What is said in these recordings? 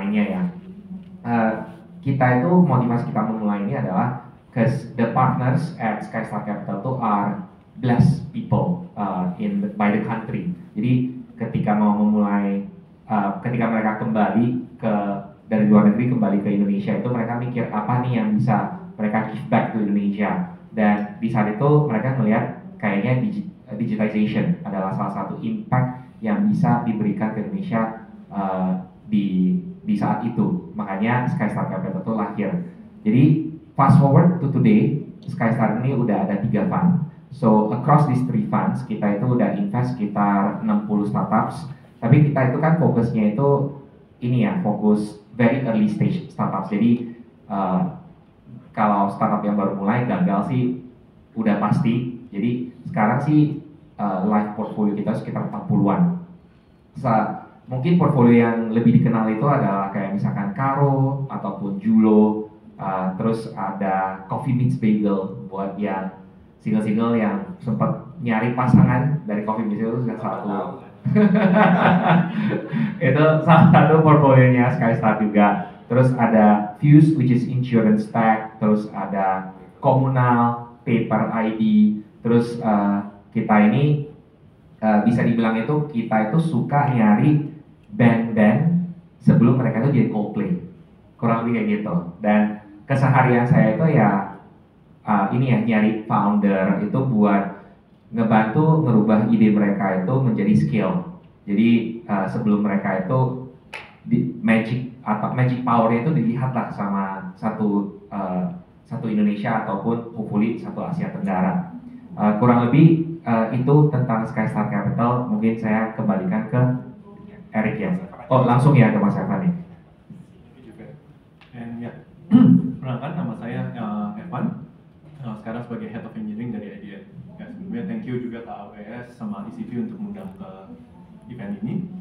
lainnya ya. Kita itu motivasi kita memulai ini adalah because the partners at Skystar Capital itu are blessed people by the country. Jadi ketika mau memulai, ketika mereka kembali dari luar negeri kembali ke Indonesia itu mereka mikir apa nih yang bisa mereka give back to Indonesia, dan di saat itu mereka melihat kayaknya digitization adalah salah satu impact yang bisa diberikan ke Indonesia di saat itu. Makanya Skystar Capital itu lahir. Jadi fast forward to today, Skystar ini udah ada 3 fund. So across these 3 funds kita itu udah invest sekitar 60 startups. Tapi kita itu kan fokusnya itu ini ya, fokus very early stage startups. Jadi kalau startup yang baru mulai gagal sih udah pasti. Jadi sekarang sih live portfolio kita sekitar 40-an. Mungkin portfolio yang lebih dikenal itu adalah kayak misalkan Karo ataupun Julo, terus ada Coffee Meets Bagel buat yang single-single yang sempat nyari pasangan dari Coffee Meets Bagel itu satu. Itu salah satu portfolionya Skystar juga. Terus ada Fuse which is insurance tech, terus ada Komunal, Paper ID, terus kita ini bisa dibilang itu kita itu suka nyari band-band sebelum mereka itu jadi Coldplay, kurang lebih kayak gitu. Dan keseharian saya itu ya ini ya, nyari founder itu buat ngebantu ngerubah ide mereka itu menjadi skill. Jadi sebelum mereka itu magic power itu dilihatlah sama satu Indonesia ataupun hopefully satu Asia Tenggara. Kurang lebih itu tentang Skystar Capital. Mungkin saya kembalikan ke Eric ya. Oh langsung ya ke Mas Evan nih. And ya, perkenalkan nama saya Evan. Sekarang sebagai Head of Engineering dari IDN. Ya, sebelumnya thank you juga ke AWS sama ICV untuk mengundang ke event ini.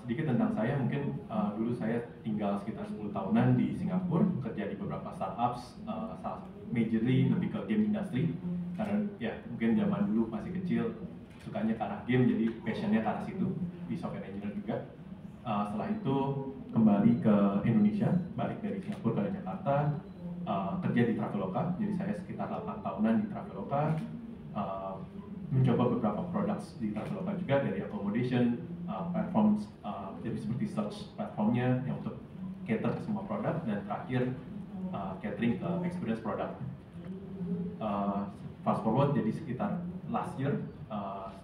Sedikit tentang saya, mungkin dulu saya tinggal sekitar 10 tahunan di Singapura, kerja di beberapa startups, majorly lebih ke game industry. Karena ya mungkin zaman dulu masih kecil, sukanya ke arah game, jadi passionnya ke arah situ, di software engineer juga. Setelah itu kembali ke Indonesia, balik dari Singapura ke Jakarta, kerja di Traveloka, jadi saya sekitar 8 tahunan di Traveloka, mencoba beberapa produk di Traveloka juga, dari accommodation, platform, jadi seperti search platformnya yang untuk cater ke semua produk, dan terakhir catering ke experience produk. Fast forward, jadi sekitar last year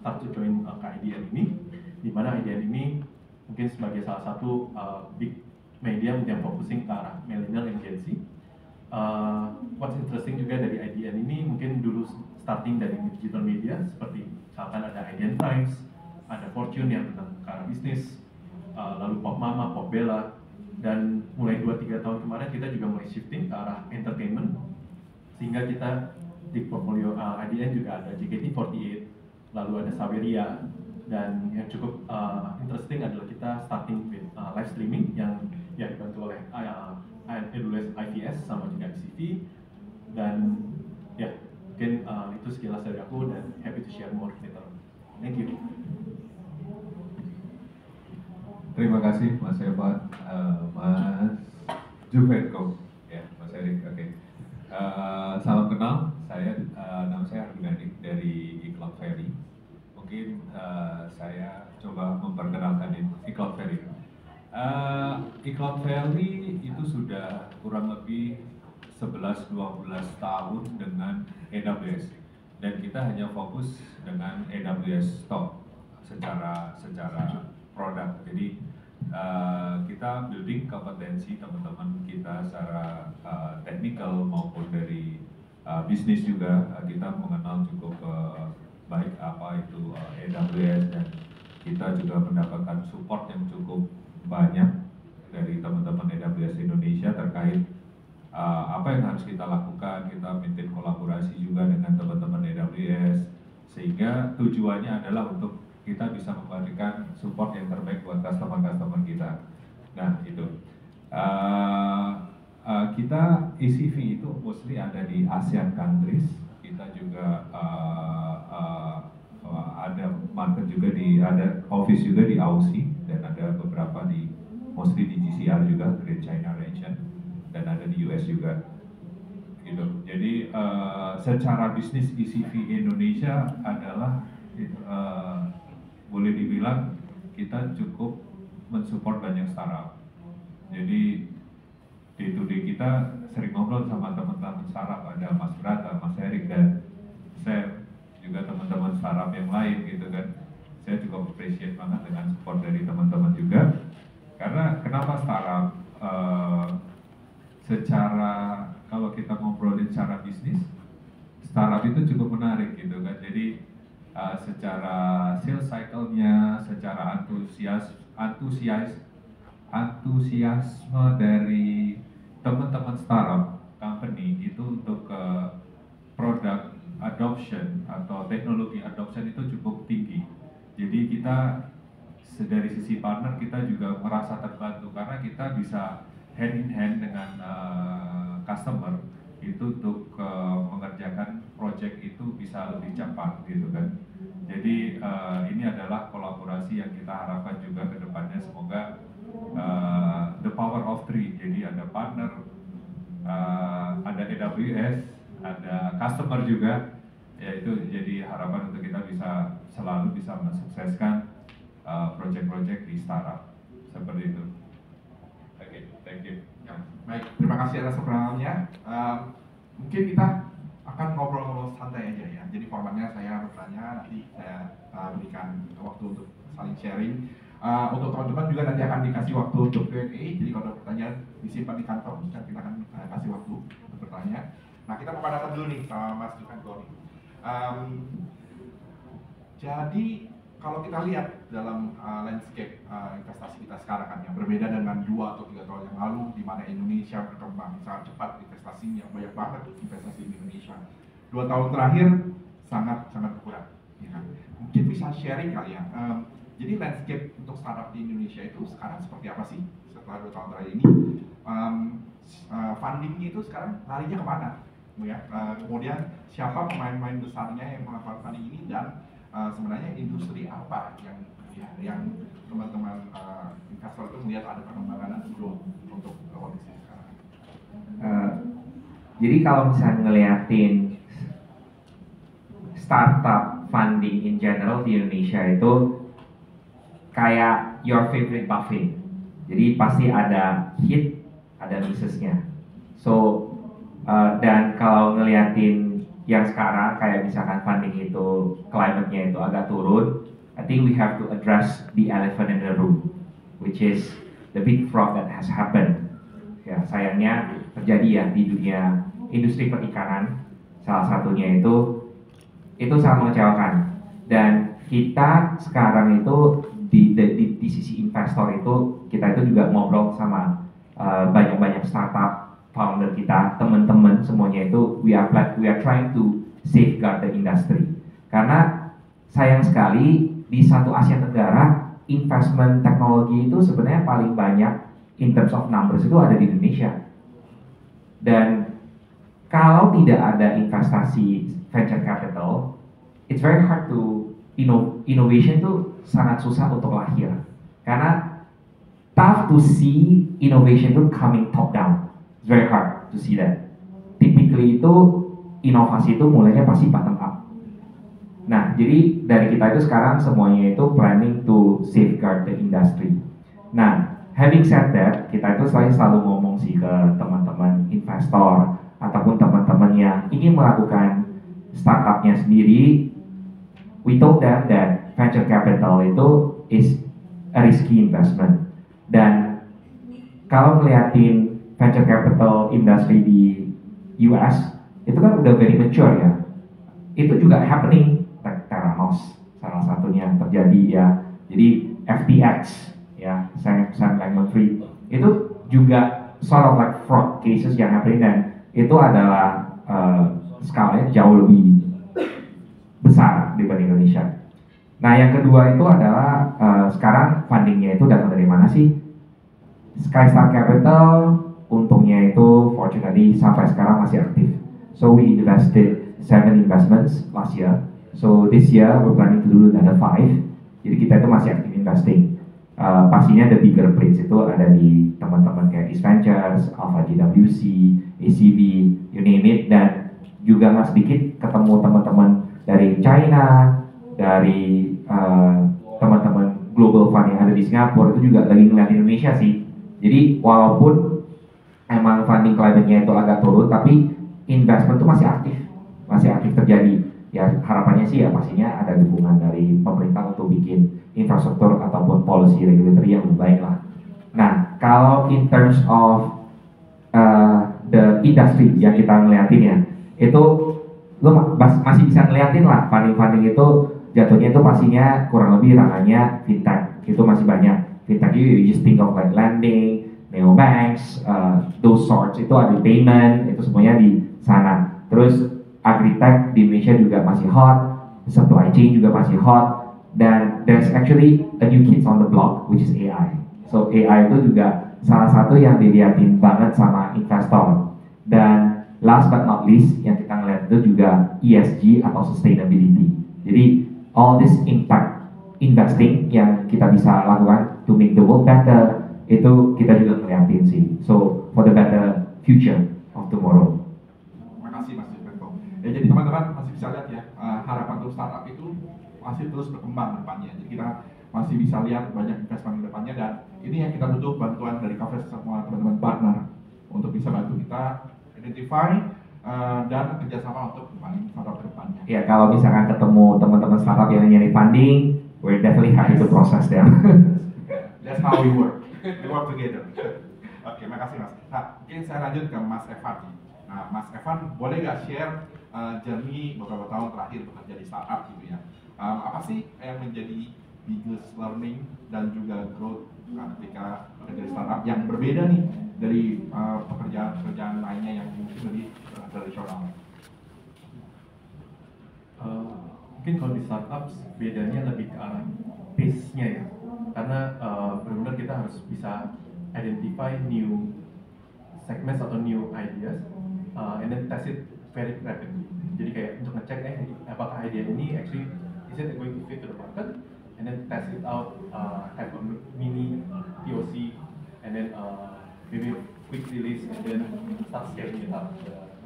start to join ke IDN ini, di mana IDN ini mungkin sebagai salah satu big media yang focusing ke arah millennial and Gen Z. What's interesting juga dari IDN ini, mungkin dulu starting dari digital media seperti misalkan ada IDN Times, ada Fortune yang tentang ke arah bisnis, lalu Pop Mama, Pop Bella, dan mulai 2-3 tahun kemarin kita juga mulai shifting ke arah entertainment, sehingga kita di portfolio IDN juga ada JKT48, lalu ada Saweria, dan yang cukup interesting adalah kita starting with live streaming yang dibantu oleh AWS IVS sama juga ICV, dan ya mungkin itu sekilas dari aku, dan happy to share more later. Thank you. Terima kasih Mas Evan, Mas Juvenko, ya Mas Erik. Oke. Salam kenal, nama saya Argunadi dari iCloud Ferry. Mungkin saya coba memperkenalkan iCloud Ferry. iCloud Ferry itu sudah kurang lebih 11-12 tahun dengan AWS, dan kita hanya fokus dengan AWS Stock secara produk. Jadi kita building kompetensi teman-teman kita secara technical maupun dari bisnis juga. Kita mengenal cukup baik apa itu AWS, dan kita juga mendapatkan support yang cukup banyak dari teman-teman AWS Indonesia terkait apa yang harus kita lakukan. Kita maintain kolaborasi juga dengan teman-teman AWS, sehingga tujuannya adalah untuk kita bisa memberikan support yang terbaik buat customer kita. Nah itu kita ACV itu mostly ada di ASEAN countries. Kita juga ada market juga ada office juga di Aussie, dan ada beberapa di mostly di GCR juga, Great China Region, dan ada di US juga. Gitu. Jadi secara bisnis ECV Indonesia adalah boleh dibilang kita cukup mensupport banyak startup. Jadi day to day kita sering ngobrol sama teman-teman startup, ada Mas Brata, Mas Erik, dan Sam, juga teman-teman startup yang lain gitu kan. Saya cukup appreciate banget dengan support dari teman-teman juga. Karena kenapa startup? Secara kalau kita ngobrolin secara bisnis, startup itu cukup menarik gitu kan. Jadi secara sales cycle-nya, secara antusiasme dari teman-teman startup company itu untuk product adoption atau teknologi adoption itu cukup tinggi. Jadi kita dari sisi partner kita juga merasa terbantu karena kita bisa hand in hand dengan customer itu untuk mengerjakan project itu bisa lebih cepat gitu kan. Jadi ini adalah kolaborasi yang kita harapkan juga ke depannya, semoga the power of three. Jadi ada partner, ada AWS, ada customer juga, ya itu jadi harapan untuk kita bisa selalu bisa mensukseskan project-project di startup seperti itu. Oke, thank you. Ya, baik, terima kasih atas perkenalannya. Mungkin kita akan ngobrol-ngobrol santai aja ya. Jadi formatnya saya bertanya, nanti saya berikan waktu untuk saling sharing. Untuk teman-teman juga nanti akan dikasih waktu untuk Q&A. Jadi kalau ada pertanyaan disimpan di kantong dan kita akan kasih waktu untuk bertanya. Nah, kita pemanasan dulu nih sama Mas Juven Goni. Jadi kalau kita lihat dalam landscape investasi kita sekarang kan yang berbeda dengan 2 atau 3 tahun yang lalu, di mana Indonesia berkembang sangat cepat investasinya, banyak banget investasi di Indonesia. 2 tahun terakhir sangat berkurang. Ya kan? Mungkin bisa sharing kali ya. Jadi landscape untuk startup di Indonesia itu sekarang seperti apa sih setelah 2 tahun terakhir ini? Fundingnya itu sekarang larinya kemana? Ya, kemudian siapa pemain-pemain besarnya yang melakukan funding ini, dan sebenarnya industri apa yang teman-teman investor itu melihat ada perkembangan dan growth untuk kondisi sekarang? Jadi kalau misalnya ngeliatin startup funding in general di Indonesia itu kayak your favorite buffet. Jadi pasti ada hit, ada missesnya. So dan kalau ngeliatin yang sekarang kayak misalkan funding itu climate-nya itu agak turun, I think we have to address the elephant in the room, which is the big fraud that has happened. Ya, sayangnya terjadi ya di dunia industri perikanan, salah satunya itu sangat mengecewakan. Dan kita sekarang itu di sisi investor itu kita itu juga ngobrol sama banyak startup founder kita, teman-teman semuanya itu we are trying to safeguard the industry. Karena sayang sekali di satu Asia Tenggara investment teknologi itu sebenarnya paling banyak in terms of numbers itu ada di Indonesia. Dan kalau tidak ada investasi venture capital, it's very hard to innovation itu sangat susah untuk lahir. Karena tough to see innovation itu coming top down. It's very hard to see that. Typically itu inovasi itu mulainya pasti bottom up. Nah, jadi dari kita itu sekarang semuanya itu planning to safeguard the industry. Nah, having said that, kita itu selalu ngomong sih ke teman-teman investor ataupun teman-teman yang ingin melakukan startupnya sendiri. We told them that venture capital itu is a risky investment. Dan kalau ngeliatin venture capital industry di US itu kan udah very mature ya. Itu juga happening. Theranos salah satunya terjadi ya. Jadi FTX ya, Sam Bankman-Fried itu juga sort of like fraud cases yang happening, dan itu adalah skalanya jauh lebih besar dibanding Indonesia. Nah, yang kedua itu adalah sekarang fundingnya itu datang dari mana sih? Skystar Capital untungnya itu fortunately sampai sekarang masih aktif. So we invested 7 investments last year. So this year we're planning to do another 5. Jadi kita itu masih aktif investing. pastinya the bigger plays itu ada di teman-teman kayak East Ventures, Alpha GWC, ACV, you name it, dan juga nggak sedikit ketemu teman-teman dari China, dari teman-teman global fund yang ada di Singapura itu juga lagi ngeliat Indonesia sih. Jadi walaupun emang funding climate-nya itu agak turun, tapi investment itu masih aktif terjadi. Ya harapannya sih ya pastinya ada dukungan dari pemerintah untuk bikin infrastruktur ataupun policy regulatory yang lebih baik lah. Nah kalau in terms of the industry yang kita ngeliatin ya, itu lo masih bisa ngeliatin lah funding itu jatuhnya itu pastinya kurang lebih ranahnya fintech, itu masih banyak. Fintech you just think of like lending, neobanks, those sorts, itu ada payment, itu semuanya di sana. Terus agritech di Indonesia juga masih hot, supply chain juga masih hot, dan there's actually a new kids on the block which is AI. So AI itu juga salah satu yang dilihatin banget sama investor. Dan last but not least yang kita ngeliat itu juga ESG atau sustainability. Jadi all this impact investing yang kita bisa lakukan to make the world better, itu kita juga ngeliatin sih. So for the better future of tomorrow. Makasih Mas Jufenko. Ya jadi teman-teman masih bisa lihat ya, harapan untuk startup itu masih terus berkembang depannya. Jadi kita masih bisa lihat banyak investment ke depannya, dan ini yang kita butuh bantuan dari coverage semua teman-teman partner untuk bisa bantu kita identify dan kerjasama untuk kembali startup ke depannya. Ya kalau misalkan ketemu teman-teman startup yang nyari funding, we're definitely happy to process them. That's how we work. We work together. Oke, makasih Mas. Nah, mungkin saya lanjut ke Mas Evan. Nah, Mas Evan, boleh nggak share journey beberapa tahun terakhir bekerja di startup gitu ya? Apa sih yang menjadi biggest learning dan juga growth ketika bekerja di startup yang berbeda nih dari pekerjaan lainnya yang mungkin lebih tradisional? Mungkin kalau di startup bedanya lebih ke arah pace-nya ya, karena benar-benar kita harus bisa identify new segments atau new ideas and then test it very rapidly. Jadi kayak untuk ngecek apakah idea ini actually is it going to fit to the market, and then test it out, have a mini POC, and then maybe quick release, and then start scaling it up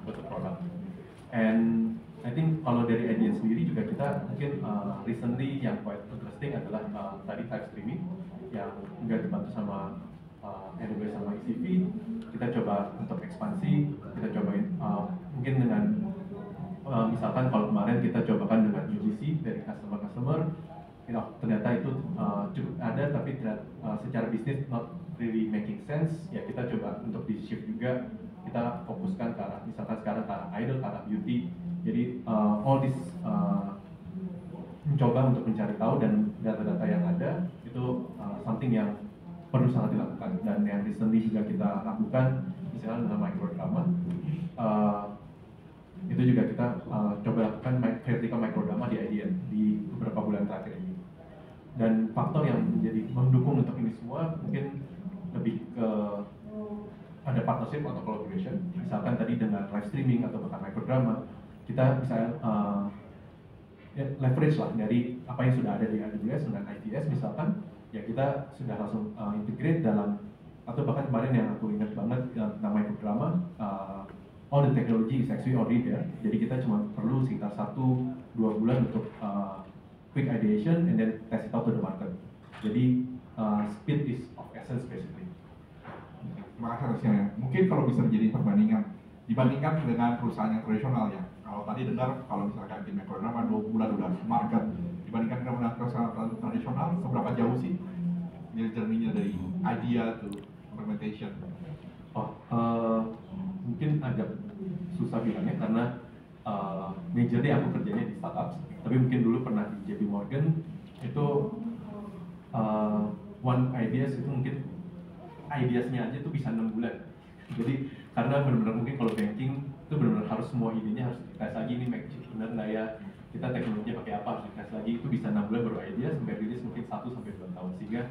with the product. And I think kalau dari idea sendiri juga kita mungkin recently yang quite interesting adalah tadi type streaming yang juga dibantu sama AWS sama ECV. Kita coba untuk ekspansi, kita cobain mungkin dengan misalkan kalau kemarin kita cobakan dengan UGC dari customer, ternyata itu cukup ada tapi secara bisnis not really making sense, ya kita coba untuk di shift juga, kita fokuskan ke arah misalkan sekarang ke arah idol, ke arah beauty. Jadi all this mencoba untuk mencari tahu, dan data-data yang ada itu something yang perlu sangat dilakukan, dan yang recently juga kita lakukan misalnya dengan microdrama. Itu juga kita coba lakukan vertical microdrama di IDN di beberapa bulan terakhir ini. Dan faktor yang menjadi mendukung untuk ini semua mungkin lebih ke ada partnership atau collaboration, misalkan tadi dengan live streaming atau bahkan microdrama, kita bisa leverage lah dari apa yang sudah ada di AWS dengan ITS misalkan, ya kita sudah langsung integrate dalam, atau bahkan kemarin yang aku ingat banget tentang microdrama, all the technology is actually already there. Jadi kita cuma perlu sekitar 1-2 bulan untuk quick ideation and then test it out to the market. Jadi speed is of essence basically. Terima kasih atasnya. Mungkin kalau bisa menjadi perbandingan, dibandingkan dengan perusahaan yang tradisional ya. Kalau tadi dengar kalau misalkan di microdrama 2 bulan udah market, dibandingkan dengan perusahaan tradisional, seberapa jauh sih journey-nya dari idea to implementation? Mungkin agak susah bilangnya karena majorly aku kerjanya di startup, tapi mungkin dulu pernah di JP Morgan itu one ideas itu mungkin ideasnya aja tuh bisa 6 bulan. Jadi karena benar-benar mungkin kalau banking itu benar-benar harus semua idenya harus dites lagi, ini make benar nggak ya, kita teknologinya pakai apa, harus dites lagi, itu bisa 6 bulan baru idea, sampai rilis mungkin 1-2 tahun. Sehingga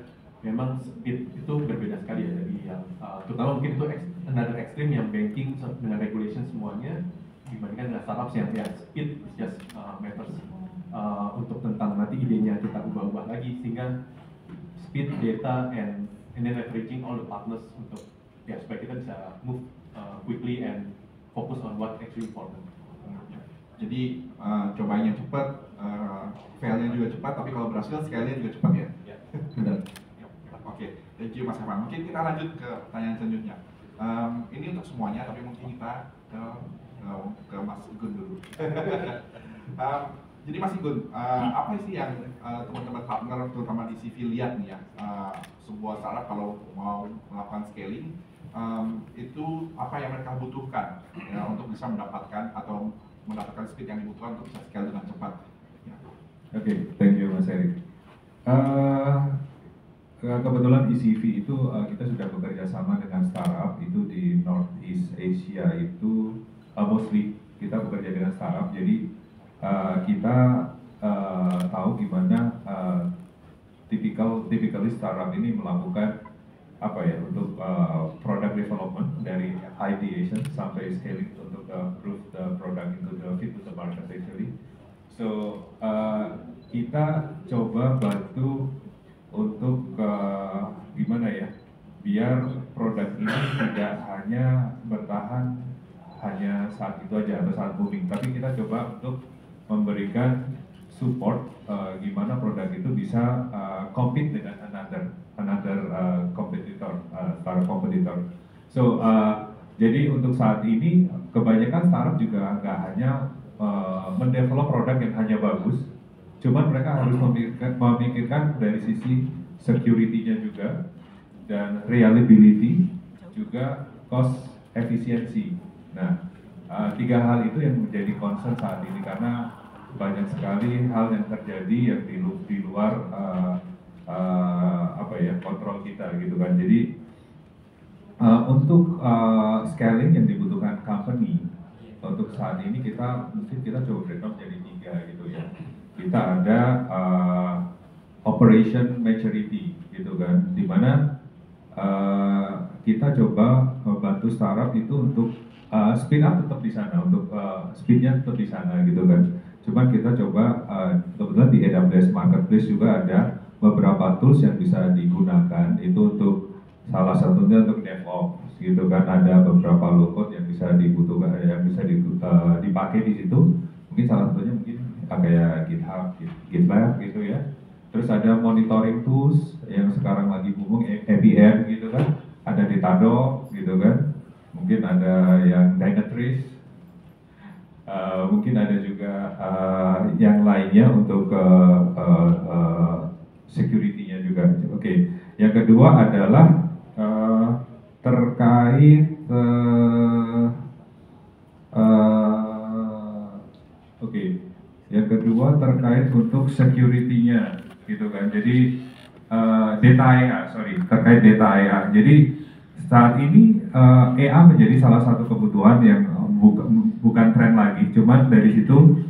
memang speed itu berbeda sekali ya dari yang terutama mungkin itu another extreme yang banking dengan regulation semuanya dibandingkan dengan startups yang speed is just matters untuk tentang nanti idenya kita ubah-ubah lagi, sehingga speed, data, and then leveraging all the partners untuk ya supaya kita bisa move quickly and focus on what actually important. Jadi cobain yang cepat, failnya juga cepat, tapi kalau berhasil scale-nya juga cepat ya. Ya. Benar. Oke, thank you Mas Evan. Mungkin kita lanjut ke pertanyaan selanjutnya. Ini untuk semuanya, tapi mungkin kita ke Mas Igun dulu. Jadi Mas Igun, apa sih yang teman-teman partner, terutama di CV lihat nih ya, sebuah startup kalau mau melakukan scaling, itu apa yang mereka butuhkan ya, untuk bisa mendapatkan speed yang dibutuhkan untuk bisa scale dengan cepat. Ya. Oke, thank you Mas Erik. Kebetulan di CV itu kita sudah bekerja sama dengan startup itu di Northeast Asia itu mostly kita bekerja dengan startup. Jadi kita tahu gimana typically startup ini melakukan apa ya untuk product development dari ideation sampai scaling untuk prove the product into the fit to the market actually. So kita coba bantu untuk gimana ya biar produk ini tidak hanya bertahan hanya saat itu aja atau saat booming, tapi kita coba untuk memberikan support gimana produk itu bisa compete dengan another competitor, startup competitor. So jadi untuk saat ini kebanyakan startup juga nggak hanya mendevelop produk yang hanya bagus, cuman mereka harus memikirkan dari sisi security-nya juga dan reliability juga cost efficiency. Nah, tiga hal itu yang menjadi concern saat ini karena banyak sekali hal yang terjadi yang di luar apa ya kontrol kita gitu kan. Jadi untuk scaling yang dibutuhkan company untuk saat ini mungkin kita coba breakdown jadi 3 gitu ya. Kita ada operation maturity gitu kan, dimana kita coba membantu startup itu untuk speed up tetap di sana, untuk speednya tetap di sana gitu kan. Cuman kita coba kebetulan di AWS Marketplace juga ada beberapa tools yang bisa digunakan itu untuk salah satunya untuk DevOps gitu kan, ada beberapa low code yang bisa dibutuhkan yang bisa dipakai di situ. Mungkin salah satunya mungkin kayak GitHub, GitLab gitu ya. Terus ada monitoring tools yang sekarang lagi booming APM gitu kan, ada Datadog gitu kan. Mungkin ada yang Dynatrace, mungkin ada juga yang lainnya untuk security-nya juga. Oke. Yang kedua adalah terkait yang kedua terkait untuk security-nya gitu kan. Jadi data AI, terkait data AI. Jadi saat ini AI menjadi salah satu kebutuhan yang bukan tren lagi, cuman dari situ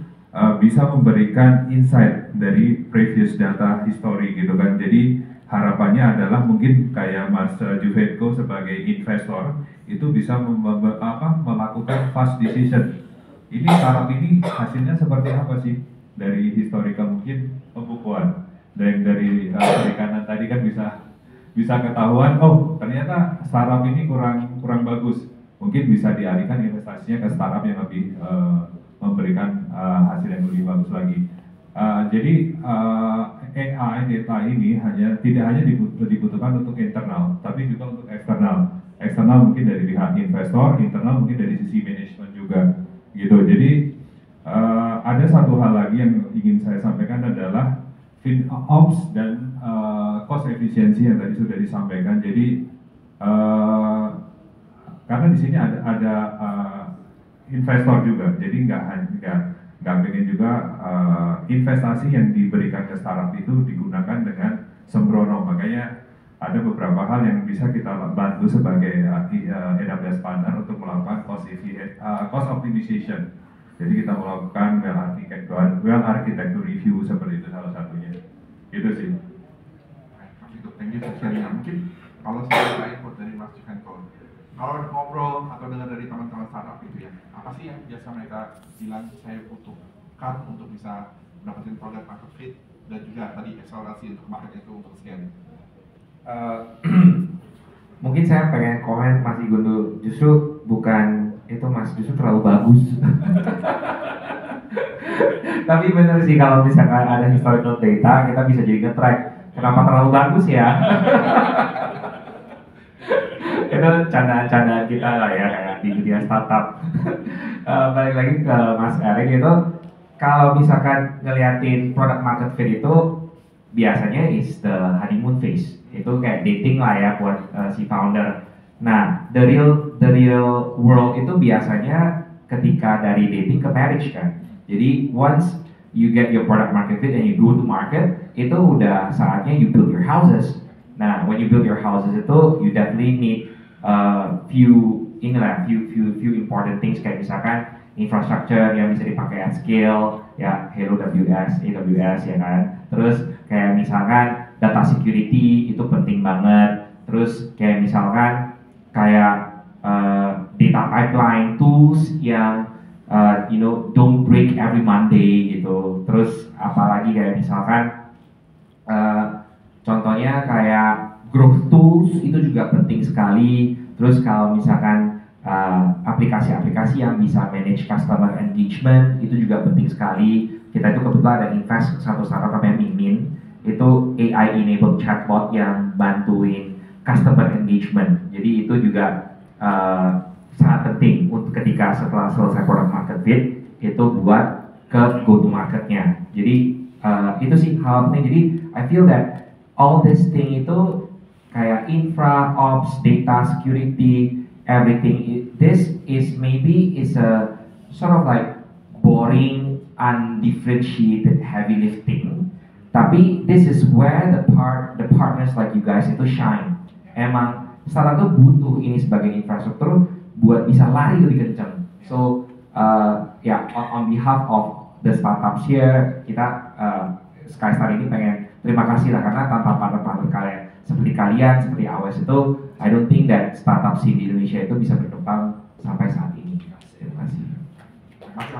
bisa memberikan insight dari previous data history gitu kan. Jadi harapannya adalah mungkin kayak Mas Juvenko sebagai investor itu bisa melakukan fast decision. Ini startup ini hasilnya seperti apa sih dari historical mungkin pembukuan dari perikanan tadi kan bisa ketahuan, oh ternyata startup ini kurang bagus, mungkin bisa dialihkan investasinya ke startup yang lebih memberikan hasil yang lebih bagus lagi. Jadi AI data ini tidak hanya dibutuhkan untuk internal, tapi juga untuk eksternal. Eksternal mungkin dari pihak investor, internal mungkin dari sisi manajemen juga, gitu. Jadi ada satu hal lagi yang ingin saya sampaikan adalah FinOps dan cost efficiency yang tadi sudah disampaikan. Jadi karena di sini ada investor juga, jadi nggak pengen juga investasi yang diberikan ke startup itu digunakan dengan sembrono. Makanya ada beberapa hal yang bisa kita bantu sebagai AWS partner untuk melakukan cost optimization. Jadi kita melakukan well architecture review seperti itu salah satunya. Itu sih. Thank you for sharing. Mungkin kalau saya input dari Mas Juvenko, kalau ngobrol atau dengar dari teman-teman startup gitu ya, apa sih yang biasa mereka bilang saya butuhkan untuk bisa mendapatkan produk market fit dan juga tadi akselerasi untuk market itu untuk scaling? Eh, mungkin saya pengen komen Mas Igun dulu. Justru bukan itu Mas, justru terlalu bagus. Tapi bener sih kalau misalkan ada historical data kita bisa jadi nge-track. Kenapa terlalu bagus ya? Itu candaan-candaan kita lah ya kayak di dunia startup. Balik lagi ke Mas Erik itu, kalau misalkan ngeliatin product market fit itu biasanya is the honeymoon phase. Itu kayak dating lah ya buat si founder. Nah, the real world itu biasanya ketika dari dating ke marriage kan. Jadi once you get your product market fit and you go to market, itu udah saatnya you build your houses. Nah, when you build your houses itu you definitely need few important things kayak misalkan infrastructure yang bisa dipakai at scale, ya Hello AWS ya kan. Terus kayak misalkan data security itu penting banget. Terus kayak misalkan kayak data pipeline tools yang don't break every Monday gitu. Terus apalagi kayak misalkan contohnya kayak growth tools itu juga penting sekali. Terus kalau misalkan aplikasi-aplikasi yang bisa manage customer engagement itu juga penting sekali. Kita itu kebetulan ada invest satu startup namanya Mimin, itu AI enabled chatbot yang bantuin customer engagement. Jadi itu juga sangat penting untuk ketika setelah selesai product market fit itu buat ke go to marketnya. Jadi itu sih hal penting. Jadi I feel that all this thing itu kayak infra, ops, data security, everything. This is maybe is a sort of like boring, undifferentiated heavy lifting. Tapi this is where the partners like you guys itu shine. Emang startup tuh butuh ini sebagai infrastruktur buat bisa lari lebih kencang. So on behalf of the startups here, kita Skystar ini pengen terima kasih lah karena tanpa partner-partner kalian seperti kalian, seperti AWS itu, I don't think that startup scene di Indonesia itu bisa berkembang sampai saat ini. Terima kasih. Mas.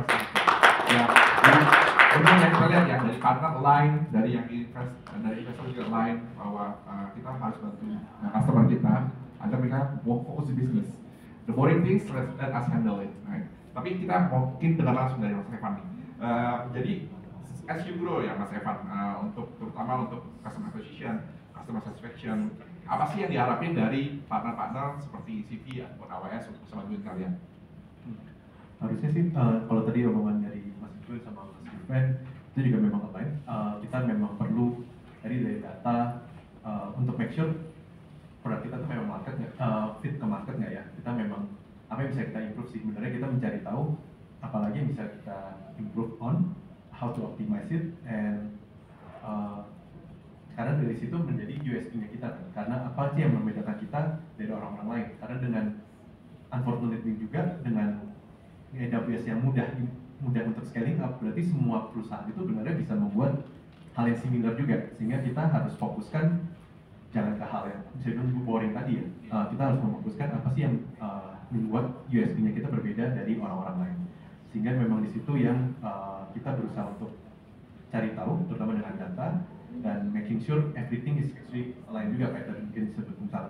Ya, kemudian yang kita lihat ya dari partner lain, dari yang dari investor juga lain bahwa kita harus bantu customer kita agar mereka fokus di bisnis. The boring things let us handle it. Right? Tapi kita mungkin dengar langsung dari Mas Evan nih. Jadi as you grow ya Mas Evan, terutama untuk customer acquisition, customer satisfaction, apa sih yang diharapin dari partner-partner seperti CV ataupun AWS untuk bisa bantuin kalian? Harusnya sih kalau tadi omongan dari Mas Iqbal sama Mas Juven itu juga memang align. Kita memang perlu dari data untuk make sure produk kita tuh memang market fit ke market nggak ya. Kita memang apa yang bisa kita improve sih. Sebenarnya kita mencari tahu apalagi yang bisa kita improve on, how to optimize it, and karena dari situ menjadi USP-nya kita. Karena apa sih yang membedakan kita dari orang-orang lain? Karena dengan unfortunately juga dengan AWS yang mudah untuk scaling up, berarti semua perusahaan itu sebenarnya bisa membuat hal yang similar juga, sehingga kita harus fokuskan jangan ke hal yang bisa boring tadi ya. Kita harus memfokuskan apa sih yang membuat USP-nya kita berbeda dari orang-orang lain, sehingga memang di situ yang kita berusaha untuk cari tahu, terutama dengan data dan making sure everything is actually lain juga kayak tadi mungkin disebut tentang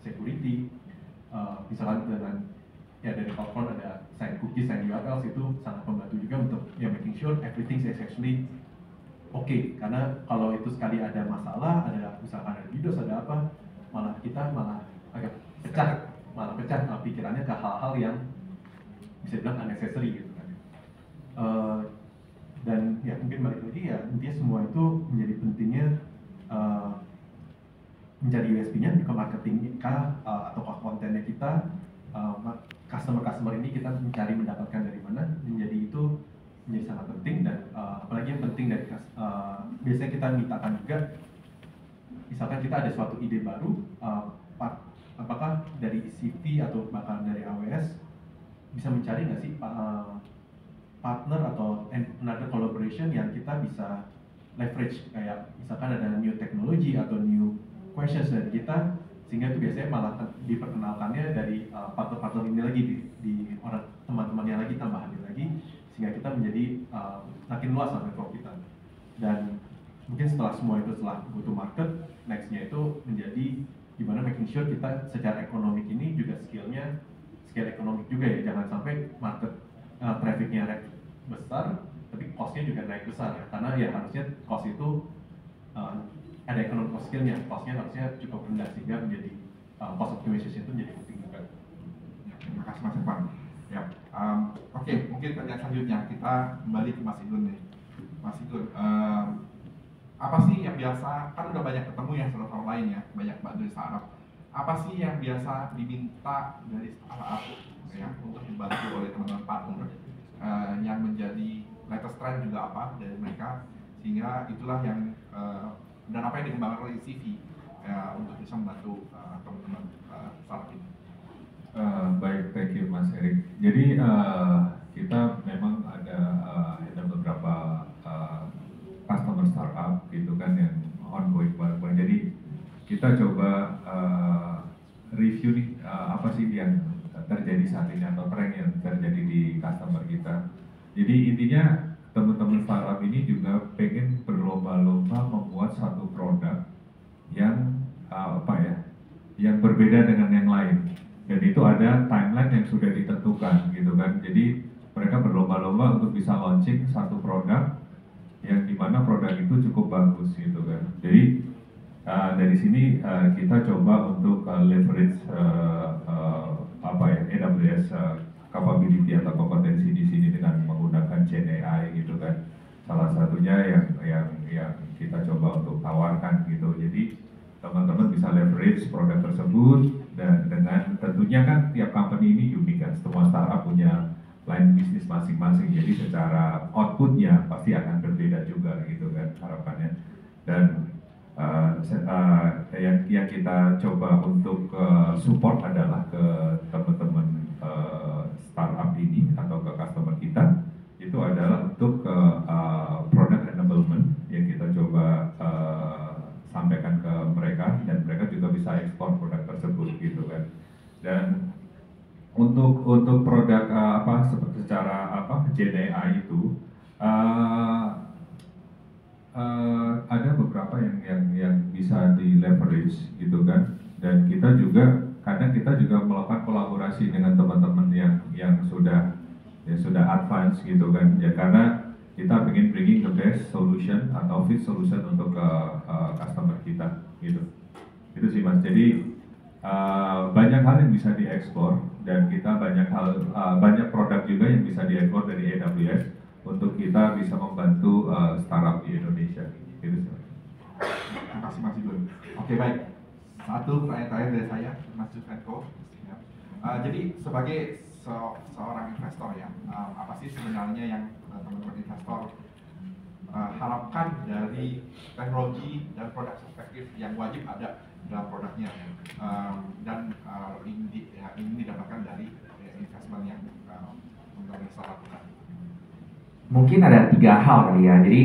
security, misalkan dengan ya dari CloudFront ada sign cookies, sign URLs itu sangat membantu juga untuk ya making sure everything is actually okay. Karena kalau itu sekali ada masalah, ada misalkan ada DDoS ada apa, kita agak pecah pikirannya ke hal-hal yang bisa dibilang unnecessary gitu kan. Dan ya mungkin balik lagi ya intinya semua itu menjadi pentingnya mencari USP-nya ke marketing kita atau ke kontennya kita, customer ini kita mencari mendapatkan dari mana, menjadi itu menjadi sangat penting. Dan apalagi yang penting dari biasanya kita mintakan juga misalkan kita ada suatu ide baru, apakah dari CV atau bahkan dari AWS bisa mencari nggak sih partner atau another collaboration yang kita bisa leverage, kayak misalkan ada new technology atau new questions dari kita, sehingga itu biasanya malah diperkenalkannya dari partner-partner ini lagi di orang teman-temannya lagi, tambahannya lagi, sehingga kita menjadi makin luas lah network kita. Dan mungkin setelah semua itu setelah go to market, nextnya itu menjadi gimana making sure kita secara ekonomik ini juga skillnya skill ekonomik juga ya, jangan sampai market trafficnya naik besar tapi costnya juga naik besar ya, karena ya harusnya cost itu ada economic skillnya, costnya harusnya cukup rendah sehingga menjadi cost optimization itu menjadi penting juga. Ya, terima kasih Mas Irfan. Ya, oke, mungkin pertanyaan selanjutnya kita kembali ke Mas Igun nih. Mas Igun, apa sih yang biasa, kan udah banyak ketemu ya startup lain ya, banyak bantu startup. Apa sih yang biasa diminta dari startup ya untuk dibantu oleh teman-teman partner, yang menjadi latest trend juga apa dari mereka, sehingga itulah yang dan apa yang dikembangkan oleh CV untuk bisa membantu teman-teman startup ini. Baik, thank you Mas Erik. Jadi kita memang ada beberapa customer startup gitu kan yang ongoing bareng-bareng. Jadi kita coba review nih apa sih yang terjadi saat ini atau tren yang terjadi di customer kita. Jadi intinya teman-teman startup ini juga pengen berlomba-lomba membuat satu produk yang yang berbeda dengan yang lain. Dan itu ada timeline yang sudah ditentukan gitu kan. Jadi mereka berlomba-lomba untuk bisa launching satu produk yang dimana produk itu cukup bagus gitu kan. Jadi dari sini kita coba untuk leverage AWS capability atau kompetensi di sini dengan menggunakan Gen AI gitu kan. Salah satunya yang kita coba untuk tawarkan gitu. Jadi teman-teman bisa leverage produk tersebut, dan dengan tentunya kan tiap company ini unik kan, semua startup punya line bisnis masing-masing, jadi secara outputnya pasti akan berbeda juga gitu kan harapannya. Dan yang kita coba untuk support adalah ke teman-teman startup ini atau ke customer kita, itu adalah untuk product enablement yang kita coba sampaikan ke mereka, dan mereka juga bisa ekspor produk tersebut gitu kan. Dan untuk produk secara Gen AI itu ada beberapa yang bisa di leverage gitu kan. Dan kita juga kadang kita juga melakukan kolaborasi dengan teman-teman yang sudah advance gitu kan ya, karena kita ingin bringing the best solution atau fit solution untuk customer kita gitu. Itu sih Mas. Jadi banyak hal yang bisa diekspor, dan kita banyak produk juga yang bisa diekspor dari AWS untuk kita bisa membantu startup di Indonesia. Gitu sih. Terima kasih Mas Igun. Oke, baik. Satu pertanyaan terakhir dari saya, Mas Jufenko. Jadi sebagai seorang investor ya, apa sih sebenarnya yang teman-teman investor harapkan dari teknologi dan produk perspektif yang wajib ada dalam produknya, dan ini didapatkan dari investment yang teman-teman investor lakukan? Mungkin ada 3 hal kali ya. Jadi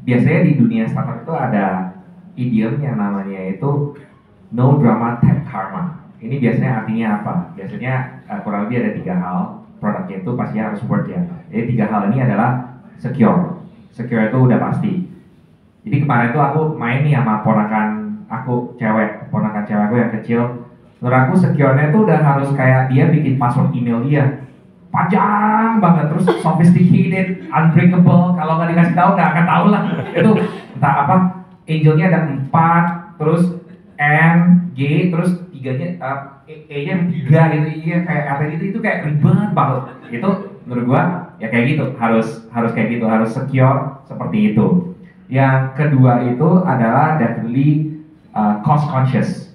biasanya di dunia startup itu ada idiom yang namanya itu no drama tech karma. Ini biasanya artinya apa? Biasanya kurang lebih ada 3 hal. Produknya itu pastinya harus work ya. Jadi 3 hal ini adalah secure. Secure itu udah pasti. Jadi kemarin tuh aku main nih sama ponakan cewek aku yang kecil. Menurut aku secure-nya tuh udah harus kayak dia bikin password email dia panjang banget, terus sophisticated, unbreakable. Kalau nggak dikasih tahu nggak akan tahu lah. Itu entah apa, angelnya ada 4, terus N, G, terus E-nya 3 gitu. Iya kayak apa gitu, itu kayak ribet banget. Itu menurut gua ya kayak gitu, harus kayak gitu, harus secure seperti itu. Yang kedua itu adalah definitely cost conscious.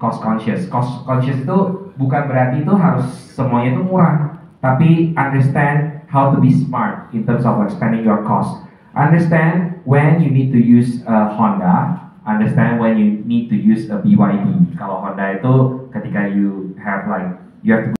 Cost conscious itu bukan berarti itu harus semuanya itu murah, tapi understand how to be smart in terms of expanding your cost. Understand when you need to use a Honda, understand when you need to use a BYD. Kalau Honda itu ketika you have to